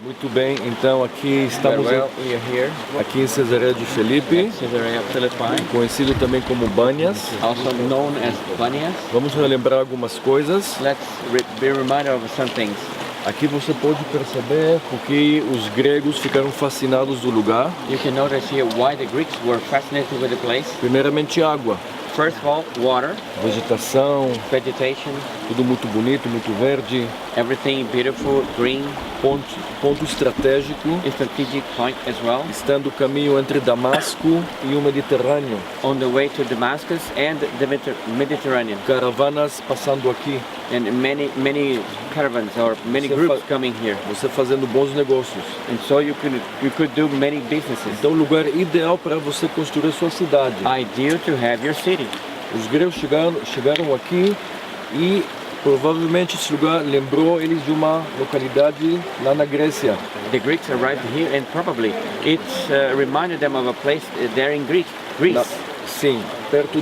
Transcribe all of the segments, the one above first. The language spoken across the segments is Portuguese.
Muito bem, então aqui estamos aqui em Cesareia de Filipe, conhecido também como Banias. Also known as Banias. Vamos relembrar algumas coisas. Let's be reminded of some things. Aqui você pode perceber porque os gregos ficaram fascinados do lugar. You can notice here why the Greeks were fascinated with the place. Primeiramente, água. First of all, water, Vegetação, vegetation, tudo muito bonito, muito verde. everything beautiful, green, Ponto estratégico, strategic point as well, estando o caminho entre Damasco e o Mediterrâneo. on the way to Damascus and the Mediterranean. Caravanas passando aqui, And many caravans or many Você groups fa- coming here. você fazendo bons negócios. And so you could do many businesses. Então, lugar ideal para você construir sua cidade. Ideal to have your city. Os gregos chegaram aqui e provavelmente esse lugar lembrou eles de uma localidade lá na Grécia. The Greeks arrived here and probably it reminded them of a place there in Greece. Sim, perto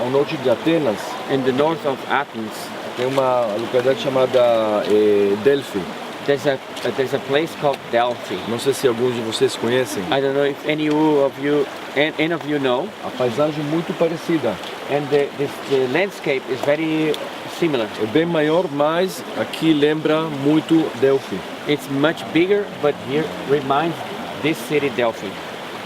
ao norte de Atenas, In the north of Athens. tem uma localidade chamada Delphi. There's a place called Delphi. Não sei se alguns de vocês conhecem. I don't know if any of you know. A paisagem muito parecida. And the landscape is very similar. É bem maior, mas aqui lembra muito Delphi. It's much bigger, but here reminds this city Delphi.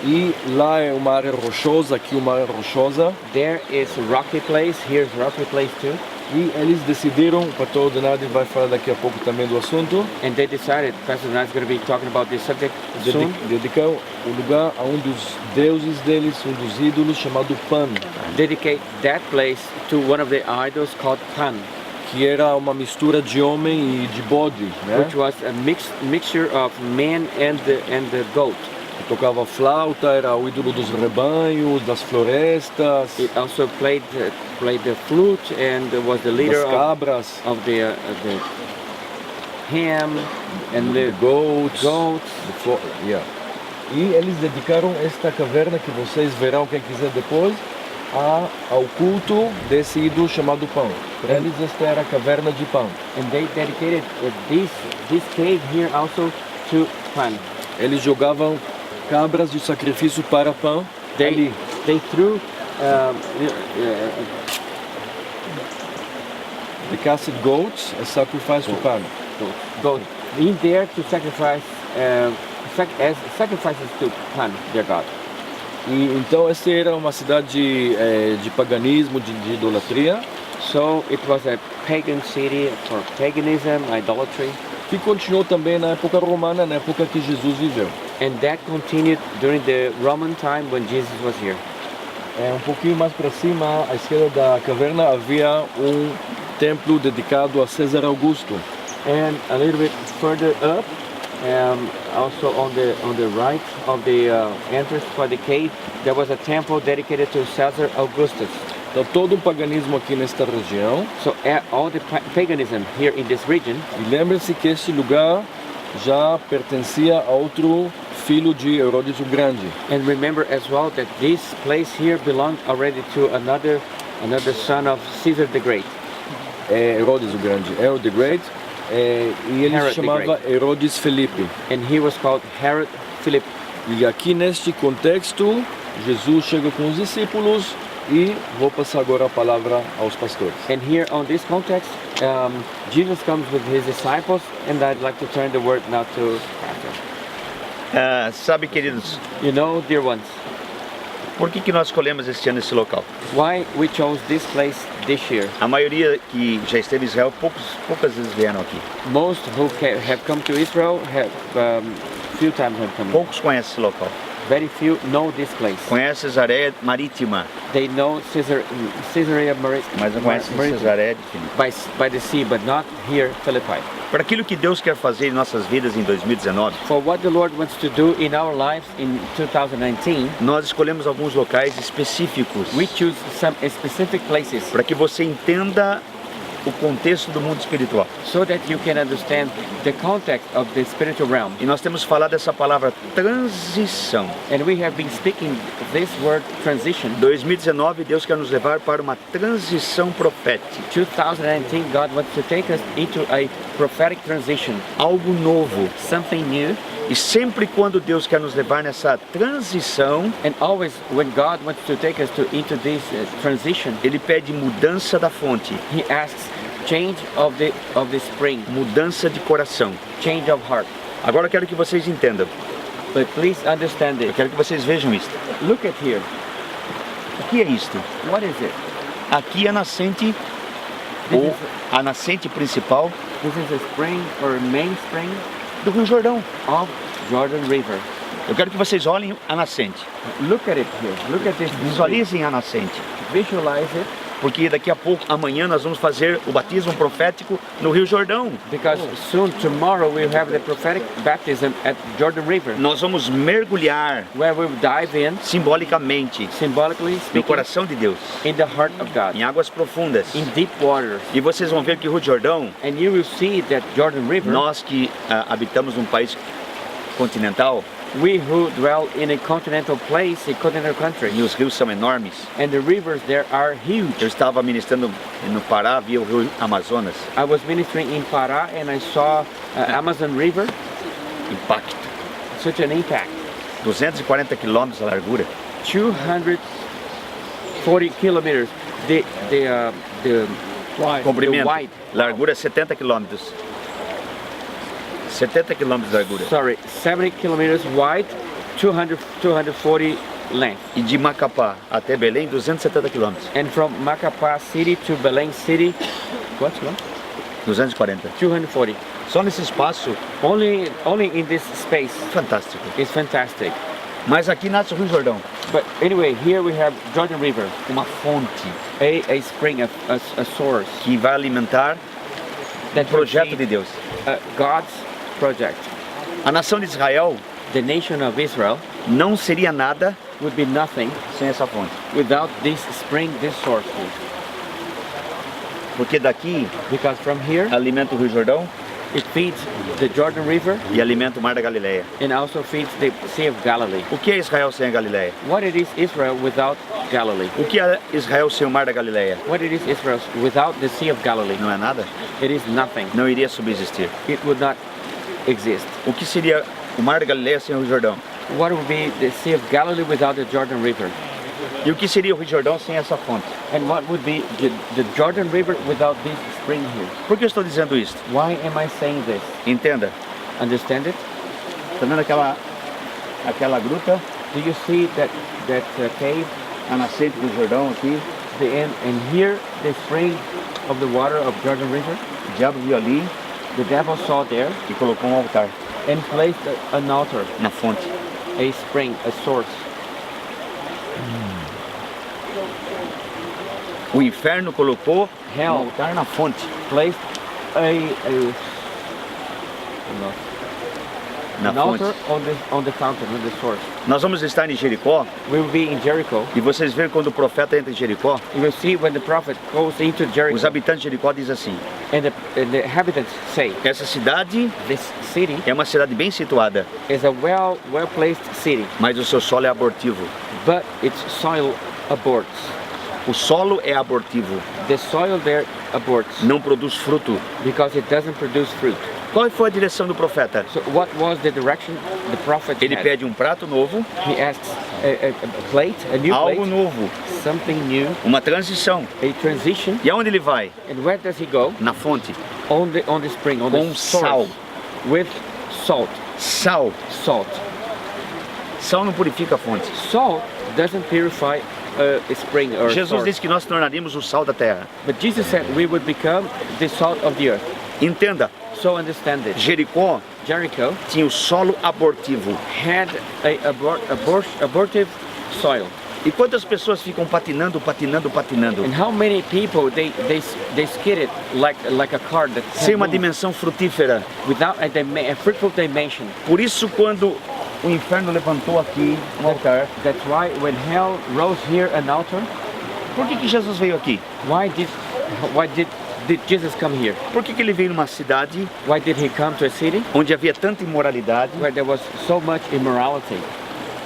E lá é uma área rochosa, aqui uma área rochosa. There is a rocky place. Here's rocky place too. E eles decidiram, o pastor Ordinado vai falar daqui a pouco também do assunto, And they decided, Pastor Nat is going to be talking about this subject soon. dedicar o lugar a um dos deuses deles, um dos ídolos, chamado Pan, Dedicate that place to one of the idols called Pan, que era uma mistura de homem e de bode, né? which was a mixture of man and the goat. Que tocava flauta, era o ídolo dos rebanhos, das florestas, It also played the flute and was the leader das cabras, of the ham and the goats. goats. Yeah. E eles dedicaram esta caverna, que vocês verão quem quiser depois, ao culto desse ídolo chamado Pan. Para eles esta era a caverna de Pan. And they dedicated this cave here also to Pan. Eles jogavam cabras de sacrifício para Pan ali. They threw The casted goats as sacrifice to Pan. goat in there to sacrifice as sacrifices to Pan, their god. E então essa era uma cidade de paganismo, de idolatria, So it was a pagan city for paganism, idolatry, que continuou também na época romana, na época que Jesus viveu. and that continued during the Roman time when Jesus was here. Um pouquinho mais para cima, à esquerda da caverna, havia um templo dedicado a César Augusto. And a little bit further up, also on the right of the entrance for the cave, there was a temple dedicated to Caesar Augustus. Então todo o paganismo aqui nesta região. So all the paganism here in this region. E lembre-se que este lugar já pertencia a outro filho de Herodes o Grande. And remember as well that this place here belonged already to another son of Caesar the Great. Herodes o Grande, Herod the Great, e ele Herod se chamava Herodes Felipe. And he was called Herod Philip. E aqui neste contexto, Jesus chega com os discípulos e vou passar agora a palavra aos pastores. And here on this context, Jesus comes with his disciples, and I'd like to turn the word now to Pastor. Sabe, queridos, You know, dear ones, por que nós escolhemos este ano esse local? why we chose this place this year. A maioria que já esteve em Israel, poucas vezes vieram aqui. Most who have come to Israel have few times have come. Poucos conhecem esse local. Very few know this place. Conhece Cesaré Marítima, They know Caesarea Marítima mas não conhecem Cesaré de Filipe. by the sea, but not here, Philippi. Para aquilo que Deus quer fazer em nossas vidas em 2019, For what the Lord wants to do in our lives in 2019, nós escolhemos alguns locais específicos we choose some specific places para que você entenda o contexto do mundo espiritual. so that you can understand the context of the spiritual realm. E nós temos falado essa palavra transição. And we have been speaking this word transition. 2019, Deus quer nos levar para uma transição profética. 2019, God wants to take us into a prophetic transition, Algo novo. something new. E sempre quando Deus quer nos levar nessa transição, And always when God wants to take us into this transition, Ele pede mudança da fonte, He asks change of the spring, mudança de coração. change of heart. Agora eu quero que vocês entendam. But please understand Eu this. quero que vocês vejam isto. Look at here. O que é isto? What is it? Aqui é a nascente, ou a nascente principal This is a spring or a main spring do Rio Jordão. of Jordan River. Eu quero que vocês olhem a nascente. Look at it here. Look at this. spring. Visualizem a nascente. Visualize it, Porque daqui a pouco, amanhã, nós vamos fazer o batismo profético no Rio Jordão. because soon tomorrow we'll have the prophetic baptism at Jordan River, Nós vamos mergulhar where we'll dive in, simbolicamente symbolically no speaking, coração de Deus, in the heart of God, em águas profundas. in deep waters. E vocês vão ver que o Rio Jordão, And you will see that Jordan River, nós que habitamos num país continental, we who dwell in a continental place, a continental country, e os rios são enormes. and the rivers there are huge. Eu estava ministrando no Pará, via o rio Amazonas, I was ministering in Pará and I saw Amazon River, impacto. such an impact. 240 quilômetros a largura. 240 kilometers. The Comprimento, wide, largura 70 quilômetros. 70 quilômetros de largura. sorry, 70 kilometers wide, 240 length. E de Macapá até Belém, 270 quilômetros. And from Macapá city to Belém city, what? 240. 240. Só nesse espaço, Only in this space. fantástico. It's fantastic. Mas aqui nasce o Rio Jordão, But anyway, here we have Jordan River, uma fonte a spring, a source que vai alimentar o that will projeto de feed, Deus. God's project. A nação de Israel The nation of Israel não seria nada would be nothing sem essa fonte. without this spring, this source. Porque daqui Because from here, alimenta o Rio Jordão it feeds the Jordan River e alimenta o Mar da Galileia. and also feeds the Sea of Galilee. O que é Israel sem a Galileia? What it is Israel without Galilee? O que é Israel sem o Mar da Galileia? What it is Israel without the Sea of Galilee? Não é nada? It is nothing. Não iria subsistir. It would not exist. O que seria o Mar da Galileia sem o Rio Jordão? What would be the Sea of Galilee without the Jordan River? E o que seria o Rio Jordão sem essa fonte? And what would be the Jordan River without this spring here? Por que eu estou dizendo isso? Why am I saying this? Entenda. Understand it? Está vendo aquela gruta? Do you see that cave? A nascente do Jordão aqui. The end, and here the spring of the water of Jordan River. O diabo viu ali The devil saw there e colocou um altar and placed an altar, na fonte. a spring, a source. O inferno colocou um Hell altar na fonte. placed Na an fonte. altar on the fountain, on the source. Nós vamos estar em Jericó We will be in Jericho. e vocês veem quando o profeta entra em Jericó, You will see when the prophet goes into os Jericho, habitantes de Jericó dizem assim: and the inhabitants say, essa cidade this city é uma cidade bem situada, is a well-placed city, mas o seu solo é abortivo. but its soil aborts. O solo é abortivo, The soil there aborts não produz fruto. because it doesn't produce fruit. Qual foi a direção do profeta? So what was the direction the prophet Ele had? pede um prato novo, He asks a plate, a new algo plate, novo, something new, uma transição. a transition. E aonde ele vai? And where does he go? Na fonte. On the spring, on the Com source, sal. with salt. Sal. Salt. Sal não purifica a fonte. Salt doesn't purify a spring or Jesus source. disse que nós tornaríamos o sal da terra. But Jesus said we would become the salt of the earth. Entenda, So understand it. Jericó Jericho tinha o solo abortivo. had a abortive soil. E quantas pessoas ficam patinando? And how many people they skidded like a car that Sem uma had moved dimensão frutífera. without a fruitful dimension. Por isso, quando o inferno levantou aqui um altar, That's why when hell rose here an altar, por que Jesus veio aqui? why did did Jesus come here? Por que ele veio numa cidade Why did he come to a city onde havia tanta imoralidade? where there was so much immorality?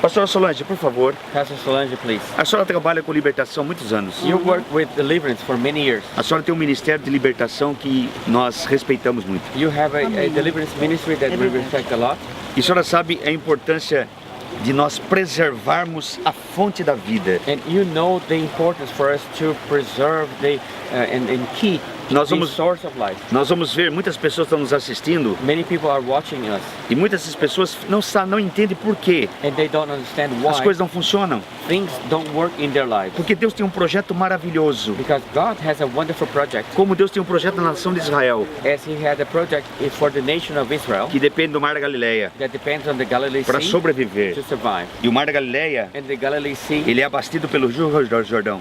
Pastora Solange, por favor, Pastor Solange, please. a senhora trabalha com libertação há muitos anos. You worked with deliverance for many years. A senhora tem um ministério de libertação que nós respeitamos muito. You have a deliverance ministry that we respect a lot. E a senhora sabe a importância de nós preservarmos a fonte da vida. And you know the importance for us to preserve and keep Nós the vamos- source of life. Nós vamos ver, muitas pessoas estão nos assistindo Many people are watching us e muitas dessas pessoas não entendem por quê and they don't understand as why coisas não funcionam. things don't work in their lives. Porque Deus tem um projeto maravilhoso. Because God has a wonderful project. Como Deus tem um projeto na nação de Israel, As He had a project for the nation of Israel que depende do Mar da Galileia that depends on the Galilee para Sea sobreviver. to survive. E o Mar da Galileia, And the Galilee Sea, ele é abastecido pelo Rio Jordão.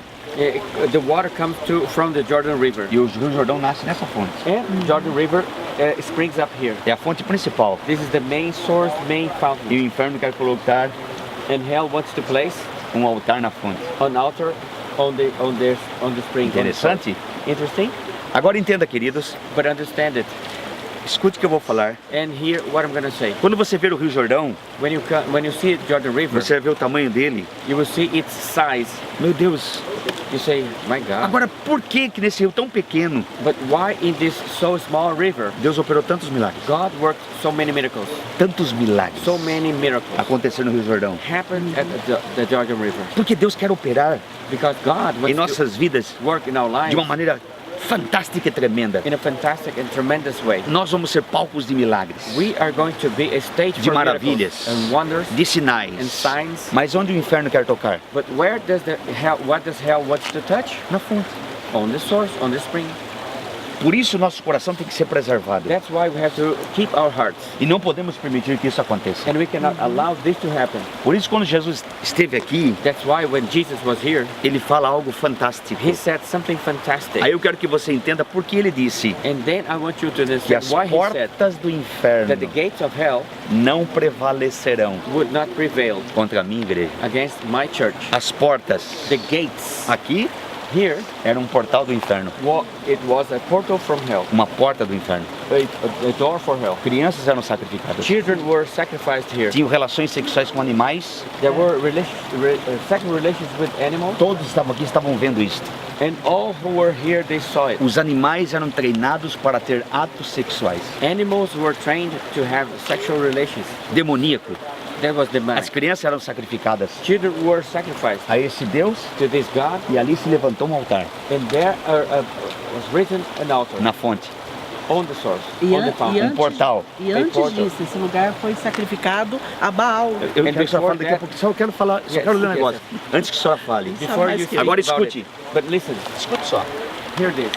the water comes from the Jordan River. E o Rio Jordão nasce nessa fonte. And Jordan River springs up here. É a fonte principal. This is the main source, main E fountain. o inferno quer colocar And hell wants to place um altar na fonte. an altar on the spring. on the source. Interessante? Interesting, Agora entenda, queridos, but understand it. escute o que eu vou falar. And hear what I'm gonna say. Quando você ver o Rio Jordão, When you see Jordan River, você vai ver o tamanho dele. you will see its size. Meu Deus! You say, my God. Agora, por que nesse rio tão pequeno, But why in this so small river, Deus operou tantos milagres? God worked so many miracles? Tantos milagres So many miracles aconteceram no Rio Jordão. happened at the Jordan River. Porque Deus quer operar Because God em wants nossas vidas to work in our lives de uma maneira fantástica e tremenda. in a fantastic and tremendous way. Nós vamos ser palcos de milagres, We are going to be a stage de for maravilhas, miracles and wonders de and sinais. signs. Mas onde o inferno quer tocar? But what does hell want to touch? Na fonte. On the source, on the spring. Por isso nosso coração tem que ser preservado. That's why we have to keep our hearts. E não podemos permitir que isso aconteça. And we cannot allow this to happen. Por isso quando Jesus esteve aqui, That's why when Jesus was here, ele fala algo fantástico. he said something fantastic. Aí eu quero que você entenda por que ele disse And then I want you to que understand as why he said portas do inferno that the gates of hell não prevalecerão would not prevail contra a minha igreja. against my church. As portas The gates aqui here, era um portal do inferno, it was a portal from hell, uma porta do inferno. a door for hell. Crianças eram sacrificadas. Children were sacrificed here. Tinham relações sexuais com animais. There were sexual relations with animals, Todos estavam aqui, estavam vendo isso. and all who were here, they saw it. Os animais eram treinados para ter atos sexuais. Animals were trained to have sexual relations. Demoníaco. That was the man. As crianças eram sacrificadas Children were sacrificed a esse Deus to this God, e ali se levantou um altar and there was written an altar na fonte, on the source, E, on the an- fountain. um portal. e antes portal. disso, esse lugar foi sacrificado a Baal. Eu And quero que a senhora fale daqui a before pouco, só eu quero falar, só Yes, quero ler um yes, negócio. Antes que a senhora fale. Before you speak Agora about escute. it. But listen, Escute só. hear this.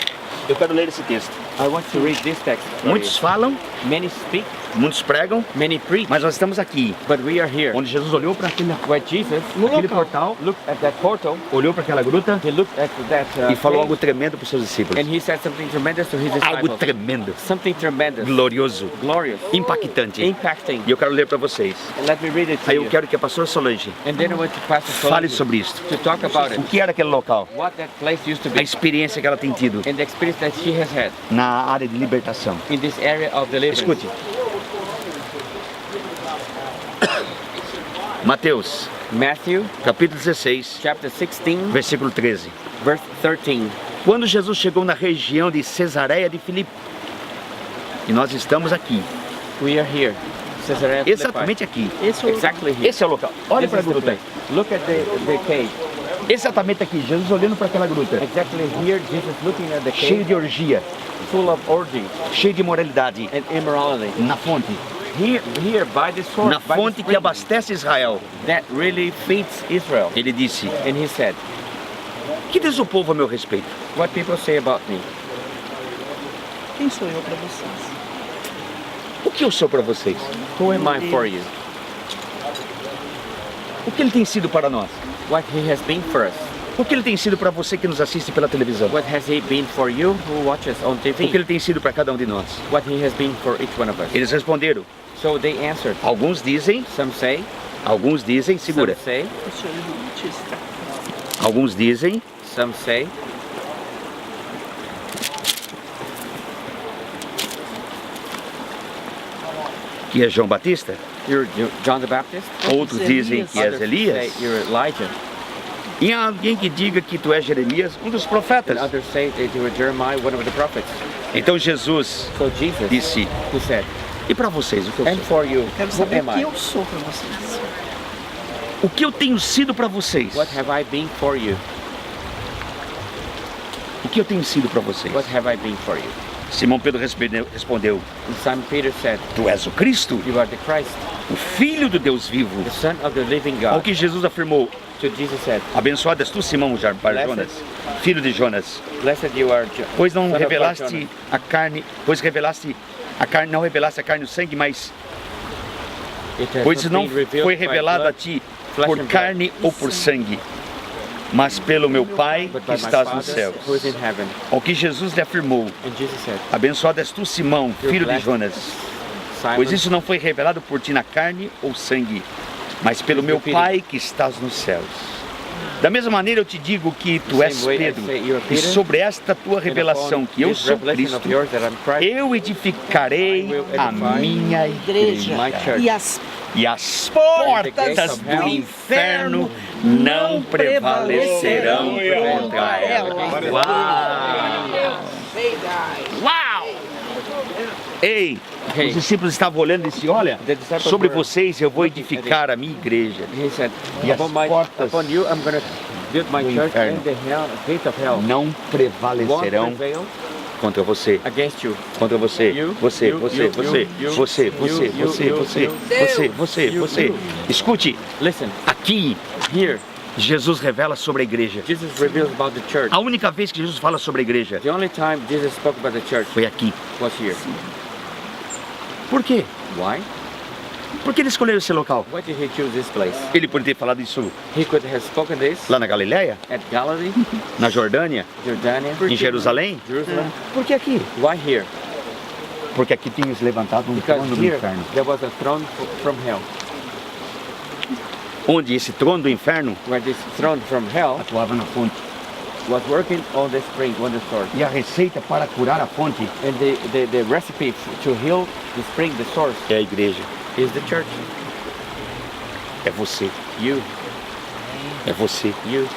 Eu quero ler esse texto. I want to read this text for Muitos you. falam, Many speak, muitos pregam, many preach, mas nós estamos aqui, but we are here. onde Jesus olhou para Where Jesus aquele portal, looked at that portal, olhou para aquela gruta he looked at that e falou cave, algo tremendo para os seus discípulos. and he said something tremendous to his Algo disciples. tremendo, Something tremendous, glorioso, glorious, impactante. impacting. E eu quero ler para vocês. And let me read it to Aí eu you. quero que a pastora Solange And then I want to Pastor fale Solange sobre isso. to talk about it. O que era aquele local? What that place used to A be, experiência que ela tem tido and the experience that she has had na área de libertação. in this area of deliverance. Escute. Mateus, Matthew capítulo 16, chapter 16, versículo 13. verse 13. Quando Jesus chegou na região de Cesareia de Filipe, e nós estamos aqui, We are here. Caesarea Philippi. exatamente aqui. Esse é o Exactly here. Esse é o local. Olha This para a is the gruta. place. Look at the cave. Exatamente aqui. Jesus olhando para aquela gruta. Exactly here, Jesus looking at the Cheio cave, de orgia, full of orgies cheio de imoralidade. and immorality. Na fonte. Here by the source, Na by the fonte que spring, abastece Israel. that really feeds Israel. Ele disse, And he said, que diz o povo a meu respeito? what people say about me. Quem sou eu para vocês? O que eu sou para vocês? Who am I for you? O que ele tem sido para nós? What he has been for us. O que ele tem sido para você que nos assiste pela televisão? What has he been for you who watches on O que TV? ele tem sido para cada um de nós? What he has been for each one of us. Eles responderam. So they answered. Alguns dizem, segura. Some say, O senhor é João Batista. Alguns dizem, some say, que é João Batista. You're John the Baptist. Outros dizem que és Others say Elias. you're Elijah. E há alguém que diga que tu és Jeremias, um dos And profetas. others say that you were Jeremiah, one of the prophets. Então Jesus So Jesus, disse, he said, e para vocês, o que eu and sou? for you, Quero who saber am o que I? eu sou para vocês. O que eu tenho sido para vocês? What have I been for you? O que eu tenho sido para vocês? What have I been for you? Simão Pedro respondeu, And Simon Peter said, tu és o Cristo, you are the Christ, o Filho do Deus vivo. the Son of the living Ao God. que Jesus afirmou, So Jesus said, abençoado és tu, Simão Bar-Jonas, filho de Jonas, blessed you are, pois não son of revelaste Bar-Jonas. a carne, não revelaste a carne e o sangue, mas It has pois not não been revealed foi by revelado a blood, ti flesh por and blood, carne ou por sangue, mas pelo meu Pai but que by my estás nos Father céus. who is in heaven. Ao que Jesus lhe afirmou, And Jesus said, abençoado és tu, Simão, you're filho de blessed, Jonas, Simon, pois isso não foi revelado por ti na carne ou sangue, mas pelo meu Pai que estás nos céus. Da mesma maneira eu te digo que tu és Same way I Pedro, say you are e Peter, sobre esta tua and revelação upon que eu this sou revelation of Cristo, yours that I'm Christ, eu edificarei I will a edify minha Igreja. my church. E as e as portas of do hell inferno não prevalecerão contra ela. Uau! Uau! Ei, Hey. os discípulos estavam olhando e disse, olha, The disciples sobre were vocês eu vou looking at edificar a minha igreja. he said, E as portas upon you I'm going to build my do church, inferno and the gate of hell não won't prevalecerão prevail contra você. against you. Contra você, You, você, you, você, you, você, you, você, you, você, you, você, you, você, you, você, you, você. you. Escute, Listen, aqui here, Jesus revela sobre a igreja. Jesus reveals about the church. A única vez que Jesus fala sobre a igreja The only time Jesus spoke about the church foi aqui. was here. Por quê? Why? Por que ele escolheu esse local? Why did he choose this place? Ele poderia ter falado isso He could have spoken this lá na Galileia, at Galilee, na Jordânia, Jordania, em Jerusalém. Jerusalem. Por que aqui? Why here? Porque aqui tinha se levantado um Because trono do here inferno. there was a throne from hell. Onde esse trono do inferno Where this throne from hell atuava na fonte. was working on the spring, on the source. E a receita para curar a fonte And the recipe to heal the spring, the source, é a igreja. is the church. É você. You, É você. you,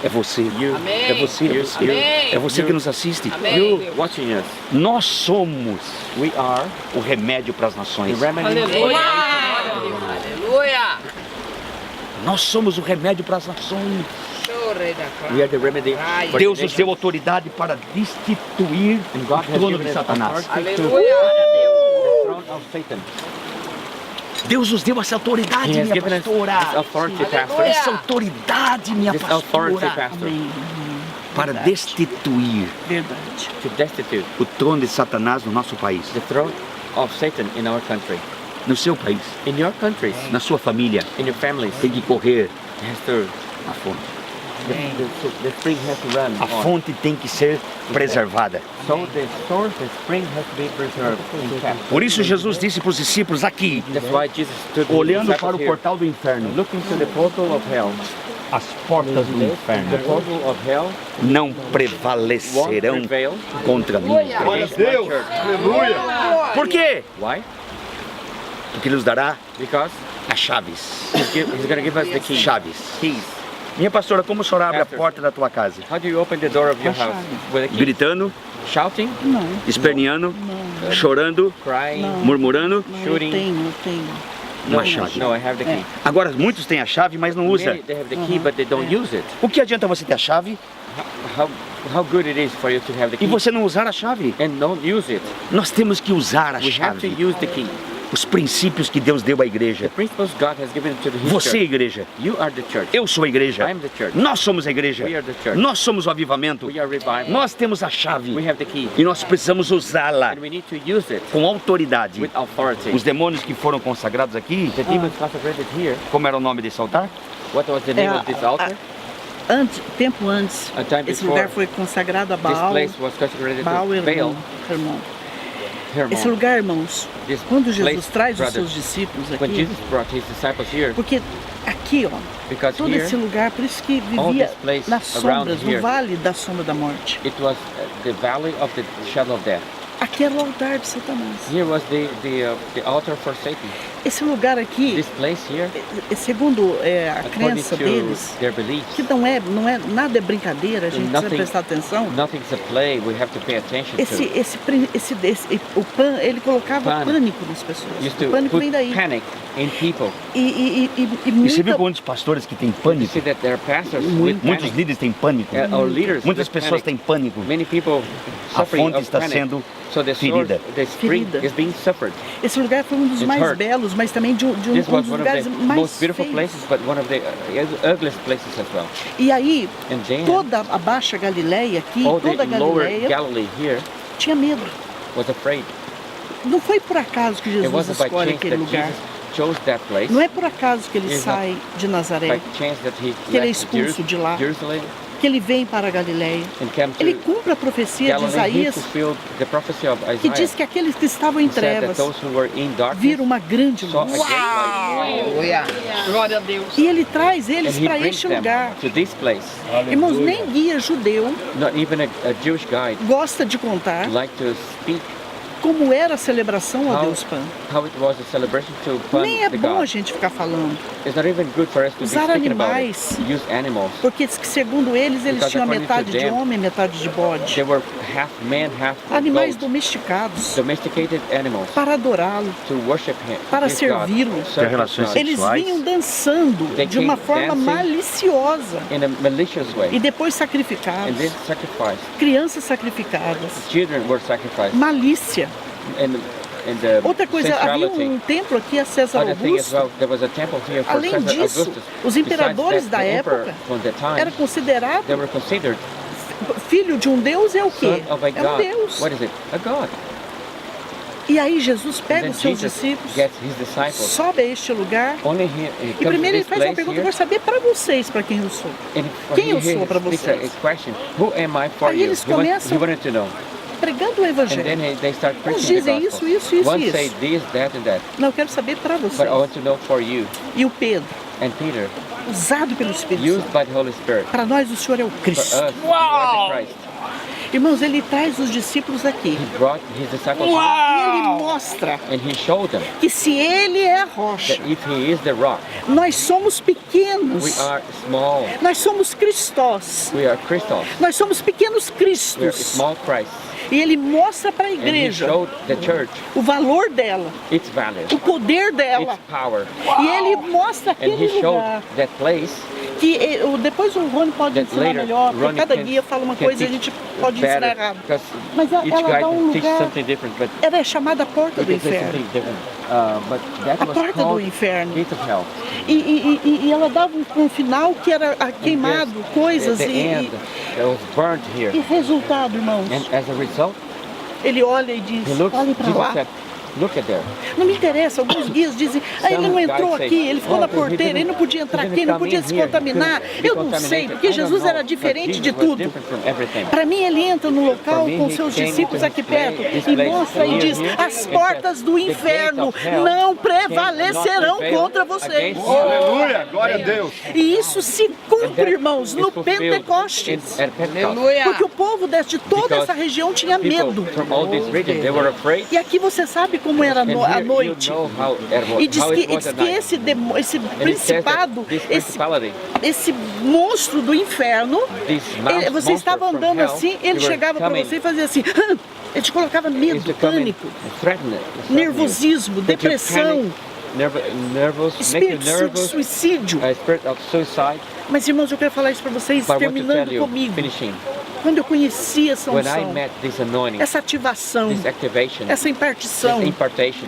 É você. you, É você. É você. É você que nos assiste. you watching us. Nós somos We are o remédio para as the nações. remedy. Nós somos o remédio para as nações. We are the remedy. for Deus the nos deu nations. autoridade para destituir And o God has trono given de us Satanás. authority to the throne of Satan. Deus nos deu essa autoridade, He has minha given us this pastora. authority, pastor. Essa autoridade, minha This authority, pastora, pastor, para destituir Verdade. to destitute o trono de Satanás no nosso país, the throne of Satan in our country. no seu país, In your countries, na sua família. in your families, Tem que correr has to, a fonte. the spring has to run A on. fonte tem que ser preservada. So the source, the spring has to be preserved and kept. Por isso Jesus disse para os discípulos aqui, That's why Jesus stood with olhando the para o disciples here, portal do inferno, looking to the portal of hell. as portas do The inferno portal of hell não won't prevalecerão prevail contra mim. against my church. Por quê? Why? Porque Ele nos dará Because as chaves. He's going to give us the keys. Chaves. Keys. Minha pastora, como o senhor abre a Pastor. porta da tua casa? How do you open the door of your house? With a key? Gritando, Shouting? Não, esperneando, chorando, Crying? Não. murmurando. não, Shooting. eu tenho. Uma chave. No, I have the key. Agora, muitos têm a chave, mas não usa. Many, they have the key, but they don't use it. O que adianta você ter a chave How good it is for you to have the e key você não usar a chave? and don't use it. Nós temos que usar a We have to chave. use the key. Os princípios que Deus deu à igreja. The principles God has given to His Você, church. igreja. You are the church. Eu sou a igreja. I am the church. Nós somos a igreja. We are the church. Nós somos o avivamento. We are revival. Nós temos a chave. We have the key. E nós precisamos usá-la And we need to use it com autoridade. with authority. Os demônios que foram consagrados aqui, The demons consecrated here. como era o nome desse altar? What was the name of this altar? Tempo antes, A time esse before, lugar foi consagrado a This Baal, place was consecrated Baal to e Baal. Hermon. Hermon. Esse lugar, irmãos, This quando Jesus place, traz os brothers, seus discípulos when aqui, Jesus brought His disciples here, porque aqui, ó, because todo here esse lugar, por isso que all vivia this place nas around sombras, here, no vale da sombra da morte. it was the valley of the shadow of death. Aqui era o altar de Satanás. Here was the altar for Satan. Esse lugar aqui, This place here, segundo a according crença to deles, their beliefs, que não é nada é brincadeira, a gente precisa Nothing- prestar atenção. nothing's a play. We have to pay attention to. O pan, ele colocava Pan. pânico nas pessoas. Used O to pânico put vem daí. panic in people. E E você viu muita, quantos pastores que têm You pânico? see that there are pastors Muito. with Muitos panic. líderes têm pânico. Our leaders Muitas with pessoas panic. têm pânico. Many people A suffering fonte of está panic. sendo So the ferida. source, the spring Ferida. is being suffered. esse lugar foi um dos It's mais hurt. belos, mas também de um This dos was one of lugares the mais most beautiful feios. places, but one of the ugliest places as well. E aí, And then toda a Baixa Galileia aqui, all the toda a lower Galileia Galilee here tinha medo. was afraid. Não foi por acaso que It Jesus wasn't by escolhe chance aquele that lugar. Jesus chose that place. Não é por acaso que ele It's not sai de Nazaré, By chance that he que ele é left expulso de lá, Jerusalem que ele vem para a Galileia. and came to Ele cumpre a profecia de Galilee. He Isaías, fulfilled the prophecy of que Isaiah. diz que aqueles que estavam em He said that trevas those who were in darkness viram uma grande saw a luz. great light. Glória a Deus. E ele traz eles And he para brings este them lugar. to this place. Irmãos, nem guia judeu Not even a Jewish guide gosta de contar like to speak como era a celebração a How- Deus Pan. how it was a celebration to fund Nem é the bom a God. gente ficar falando, It's not even good for us to be Usar speaking animais. about it. Use animals. porque segundo eles Because tinham according metade to de them, homem, metade de bode. They were half man, half Animais goat. domesticados Domesticated animals para adorá-lo, to worship him. para his God, servi-lo. serve Ter his relações God. Eles sexuais. vinham dançando They de uma came forma dancing. maliciosa In a malicious e way. depois And sacrificados. then sacrificed. Crianças sacrificadas. Children were sacrificed. Malícia. And the Outra coisa, havia sensuality. templo aqui a César Other thing as Augusto. well, there was a temple here for Além Caesar disso, Augustus. os imperadores Besides da that, the emperor época from that time, era considerado they were considered filho de um Deus é o quê? son of a É um God. Deus. What is it? A God. E aí Jesus And pega then os seus Jesus discípulos, gets his disciples. sobe a este lugar Only he e comes to primeiro ele this faz uma place pergunta, eu here, quero saber para vocês, para quem eu sou. and Quem eu he sou para speaks vocês? a question. Who am I for Aí you? eles He começam- wanted to know. Pregando o And evangelho. then they start Uns preaching the dizem gospel. isso, isso, One isso. say this, that, and that. Não, eu quero saber para But vocês. I want to know for you. E o Pedro, And Peter, usado pelo Espírito used Santo. by the Holy Spirit. Para nós o Senhor é o For Cristo. us, you are the Christ. Irmãos, ele traz os discípulos aqui. He brought his disciples E ele mostra and he showed them que se ele é a rocha, that if he is the rock, nós somos we pequenos. are small. Nós somos cristós. We are crystals. Nós somos pequenos We are cristos. small Christ. E ele mostra para a And he igreja showed the church o valor dela, its value, o poder dela. its power. E ele mostra And he aquele showed lugar that place que depois o Rony pode that ensinar later melhor, porque Ronnie cada can- guia fala uma can coisa e a teach gente pode ensinar better, errado. because Mas ela each guy dá um teaches lugar, something different, but ela é chamada porta do it is inferno. something different. But that A was porta do called inferno. Gate of Hell. E ela dava um final que era queimado, coisas the end that was burnt here. e resultado, irmãos. And as a result, Ele olha e diz, he looks, olhe para Jesus lá. said, look at there. Não me interessa, alguns guias dizem, ele não entrou aqui, ele ficou na porteira, ele não podia entrar aqui, não podia se contaminar. Eu não sei, porque Jesus era diferente de tudo. Para mim, ele entra no local com seus discípulos aqui perto e mostra e diz, as portas do inferno não prevalecerão contra vocês. Aleluia, glória a Deus. E isso se cumpre, irmãos, no Pentecostes. Porque o povo de toda essa região tinha medo. From all this region, they were afraid. E aqui você sabe como era And a here noite. you know how it was, E diz how que, it was diz at que night. esse And it says that principado, this esse principality, monstro do inferno, this você monster estava from andando hell, assim, they ele were chegava para coming, você e fazia assim, ele te colocava is medo, to come in pânico, and threaten you. nervosismo, That you depressão, panic, nervous, make you espírito de nervous, suicídio. a spirit of suicide. Mas irmãos, eu quero falar isso para vocês, But I want to terminando tell you, comigo. finishing, Quando eu conheci essa when I unção, met this anointing, essa ativação, this activation, essa impartição, this impartation,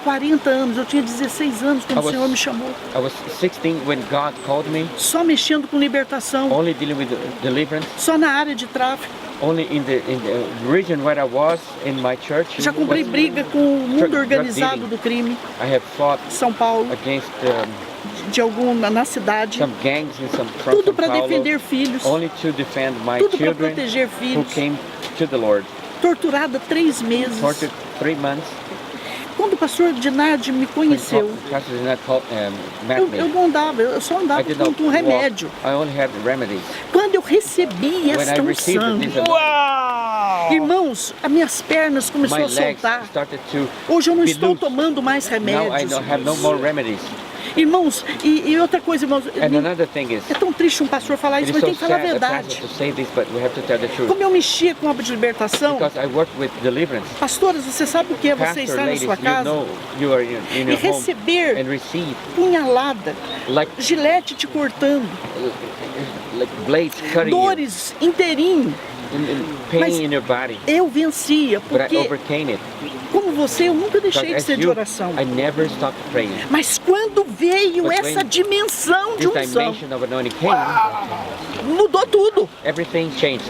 40 anos, eu tinha 16 anos quando I o was- Senhor me chamou. I was 16 when God called me, Só mexendo com libertação, only dealing with deliverance, só na área de tráfico. only in the region where I was in my church. Já comprei was- briga com o mundo drug organizado dealing. do crime, I have fought São Paulo, against de alguma na cidade, some gangs in some from tudo São para Paulo, defender filhos, only to defend my tudo para children proteger who filhos. came to the Lord. Torturada 3 meses. Tortured 3 months. Quando o pastor Dinardi me conheceu, Pastor did not met eu me. não andava, eu só I andava did com not um remédio. walk. I only had remedies. Quando eu recebi When esta I received unção, this anointing, Irmãos, as minhas pernas começaram My a legs soltar. started to Hoje eu não be estou loose. tomando mais Now I remédios. don't have no more remedies. Irmãos, e outra coisa, irmãos, And another thing is, é tão triste um pastor falar it isso, is mas tem so que falar a sad a verdade. pastor to say this, but we have to tell the truth. Como eu mexia com a obra de libertação, Because I work with deliverance. pastoras, você sabe o que é você Pastor estar na ladies, sua you casa know you are in e your home receber and receive punhalada, like gilete te cortando, blades cutting dores inteirinho. you, in pain Mas in your body. Eu vencia, But I porque overcame it. como você, eu nunca Because deixei de as ser de you, oração. I never stopped praying. Mas quando veio But essa when dimensão de This unção, dimension of anointing came, mudou tudo. everything changed.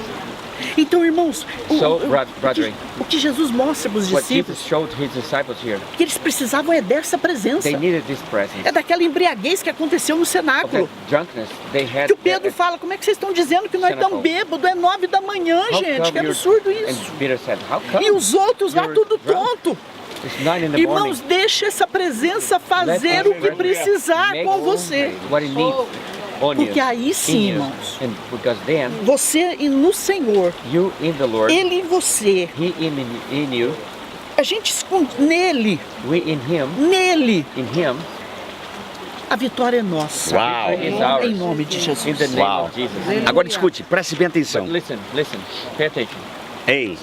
Então, irmãos, So, brethren, o que Jesus mostra para os what discípulos, Jesus showed his disciples here, que eles precisavam é dessa presença. they needed this presence. É daquela embriaguez que aconteceu no Of cenáculo. that drunkenness they had. Que o Pedro fala, como é que vocês estão dizendo que nós estamos bêbados? É 9 da manhã, How gente. come Que you're- absurdo And isso. Peter said, how come? E os outros lá you're tudo drunk? tonto. It's 9 in the Irmãos, morning. deixa essa presença Let fazer us o que precisar make com você. what it needs on Porque you, aí in sim, you. irmãos, And because then, você e no Senhor, you in the Lord, Ele em você, He in you, a gente nele, we in Him, nele, a vitória é nossa. Uau. victory is ours. Em nome de Jesus. In the name Uau. of Jesus. Agora escute, preste bem But atenção. listen, pay attention. Ei,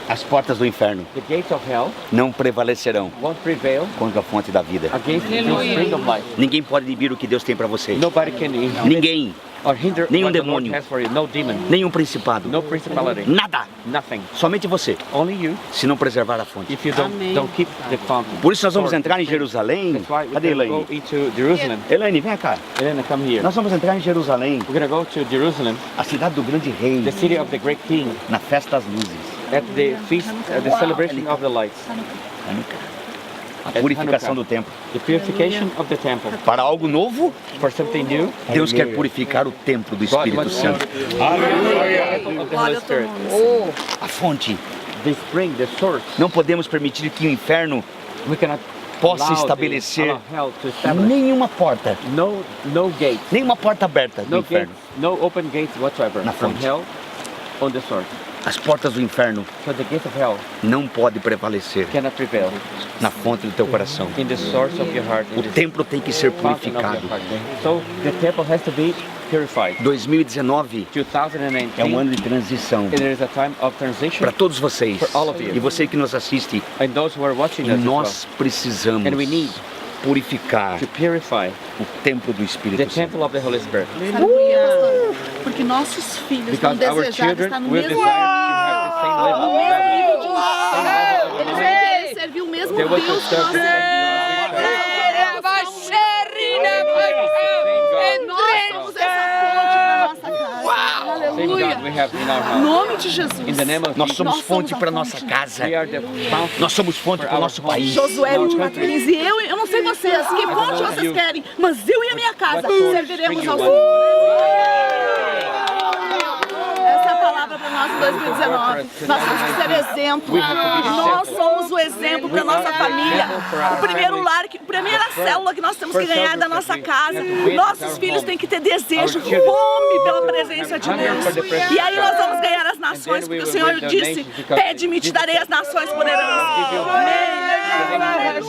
as portas do inferno The gates of hell não prevalecerão won't prevail contra a fonte da vida. against the spring of life. Ninguém pode inibir o que Deus tem para você. Nobody can inhibit Ninguém, or hinder nenhum what the Lord demônio. has for you. No demon, nenhum principado, no principality, nada. nothing. Somente você, Only you, se não preservar a fonte. if you don't keep the fountain. Por isso nós vamos Source, entrar em the spring. Jerusalém. That's why we Cadê can go Elaine? into Jerusalem. Elaine, vem cá. Elena, come here. Nós vamos entrar em Jerusalém, We're gonna go to Jerusalem, a cidade do grande rei, the city of the great king, na festa das luzes. at the feast, the celebration of the lights, A purificação do templo. the purification of the temple. Para algo novo, For something new, Deus quer purificar o templo do God Espírito wants to Santo. the temple of the Holy Spirit. A fonte. The spring, the source. Não podemos permitir que o inferno We cannot possa allow estabelecer allow hell to establish nenhuma porta, no gate, nenhuma porta aberta do no gates, inferno. no open gates whatsoever Na from fonte. hell on the source. As portas do inferno So the gates of hell não podem prevalecer cannot prevail na fonte do teu coração. in the source of your heart. O In the templo tem que ser fountain of purificado. your heart. So the temple has to be purified. 2019 é 2019, um ano de transição it is a time of transition, para todos vocês For all of you. e você que nos assiste. and those who are watching E us as well, nós precisamos and we need purificar to purify o templo do the Espírito Santo. temple of the Holy Spirit. Porque nossos filhos Because our children will desire to have the same level. Eles vão querer servir o mesmo They want to Deus que serve nós the Nós somos essa fonte para nossa casa. same God we have in our Em house. nome de Jesus. In the name of Nós Jesus, somos Nós fonte somos a para fonte. nossa casa. we are the fountain. Nós somos fonte para o nosso país. Josué 24:15. Eu não sei vocês, que fonte vocês querem, mas eu e a minha casa serviremos ao Senhor. Essa é a palavra para nós em 2019. Nós temos que ser exemplo. Nós somos o exemplo para nossa família. O primeiro lar, a primeira célula que nós temos que ganhar é da nossa casa. Nossos filhos têm que ter desejo, fome pela presença de Deus. E aí nós vamos ganhar as nações, porque o Senhor disse: pede-me e te darei as nações por herança.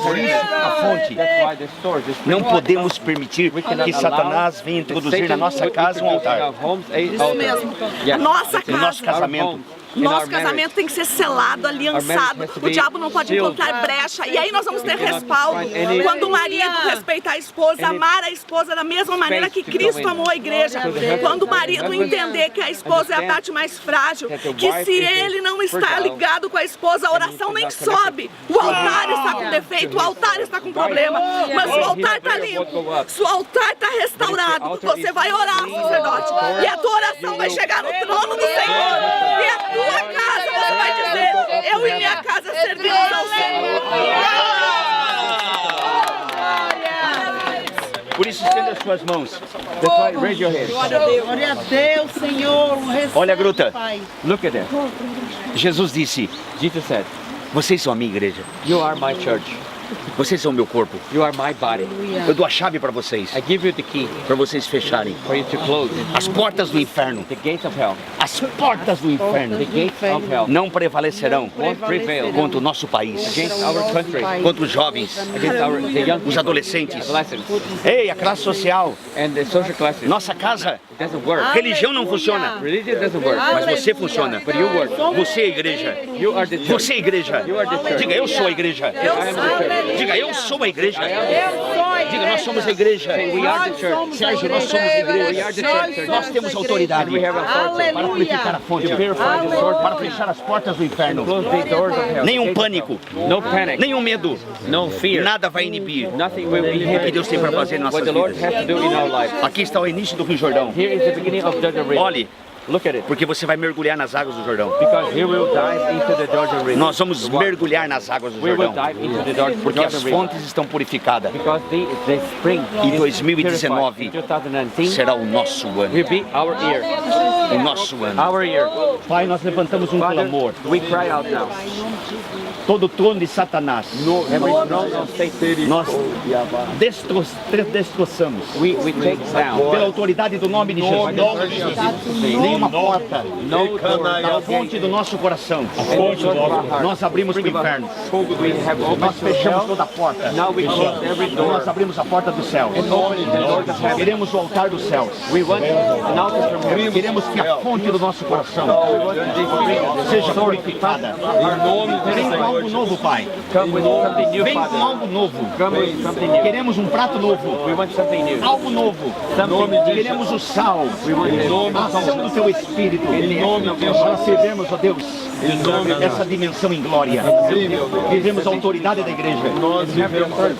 Por isso, a fonte. That's why the source, the spring Não podemos permitir que Satanás venha introduzir na nossa casa um altar. Isso mesmo. A nossa No nosso casa. casamento. Nosso casamento tem que ser selado, aliançado. O diabo não pode encontrar brecha. E aí nós vamos ter respaldo. Quando o marido respeitar a esposa, amar a esposa da mesma maneira que Cristo amou a igreja. Quando o marido entender que a esposa é a parte mais frágil, que se ele não está ligado com a esposa, a oração nem sobe. O altar está com defeito, o altar está com problema. Mas o altar está limpo. Se o altar está restaurado, você vai orar, sacerdote. E a tua oração vai chegar no trono do Senhor. E a tua casa, você vai dizer: eu e minha casa servimos ao Senhor. Por isso, estenda as suas mãos. That's why raise your hand. Glória a Deus, Senhor. Recebe, Olha a gruta. Pai. Look at that. Jesus disse: Jesus said, vocês são a minha igreja. you are my church. Vocês são meu corpo. You are my body. Eu dou a chave para vocês, I give you the key para vocês fecharem for you to close as portas do inferno. the gates of hell. As portas do inferno The gates of hell não prevalecerão won't prevail contra o nosso país, against our country, contra os jovens, against the young os people, adolescentes. adolescents, Ei, a classe social, and the social classes. nossa casa, Doesn't work. religião não funciona, Religion doesn't work. mas você funciona. But you work. Você é a igreja. You are the church. Você é a igreja. You are the church. Diga, eu sou a igreja. I am the church. Diga, eu sou a igreja. Eu Diga, nós somos a igreja. We are the church. Sérgio, nós somos a igreja. We are the church. Nós temos autoridade We have authority para purificar a fonte, to purify the sword, para fechar as portas do inferno. close the doors of hell. Nenhum pânico, No panic. nenhum medo, No fear. nada vai inibir Nothing will o que inhibit Deus tem para fazer em what nossas the Lord vidas. has to do in our life. Aqui está o início do Rio Jordão. Here is the beginning of Jordan River. Olhe, Look at it. porque você vai mergulhar nas águas do Jordão. Because he will dive into the Jordan River. Nós vamos mergulhar nas águas do We will Jordão, dive into the Jordan porque as River. fontes estão purificadas. Because the spring Em is 2019 purified. In 2019 será o nosso ano, will be our year. o nosso ano. Our year. Pai, nós levantamos um Father, clamor. we cry out now. Todo trono de Satanás, Every throne of Satan, nós destroçamos. we take down. Pela autoridade do nome de Jesus, nenhuma porta No door. da fonte do nosso coração nós abrimos para o inferno. We have opened Nós the fechamos hell. toda a porta. Now we close every door. Nós abrimos a porta dos céus. And open the doors of heaven. Queremos o altar dos céus. We want an altar from heaven. Queremos que a fonte do nosso coração seja purificada. Vem com algo novo, Pai. Come with something new, Vem com Father. algo novo. Come with something new. Queremos um prato novo. We want something new. Algo novo. Queremos o sal. A ação do Teu Espírito. Para servirmos, ó Deus, essa dimensão em glória. Vivemos a autoridade da igreja.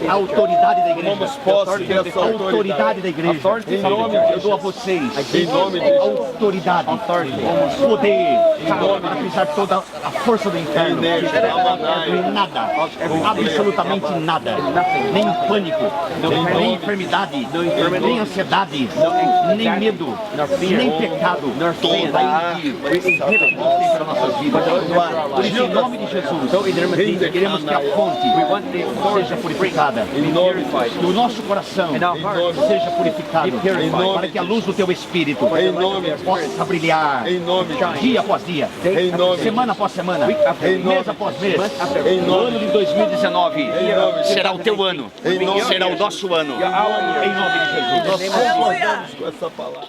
A autoridade da igreja. A autoridade da igreja. Eu dou a vocês autoridade, poder para pisar toda a força do inferno. Nada, absolutamente nada. Nem pânico, nem enfermidade, nem ansiedade, nem medo, nem pecado. Vai impedir para nossas vidas. Por isso, em nome de Jesus, queremos que a fonte seja purificada. Que o nosso coração seja purificado. Para que a luz do Teu Espírito possa brilhar dia após dia, semana após semana, mês após mês. O ano de 2019 será o Teu ano, será o nosso ano. Em nome de Jesus. Aleluia. Com essa palavra.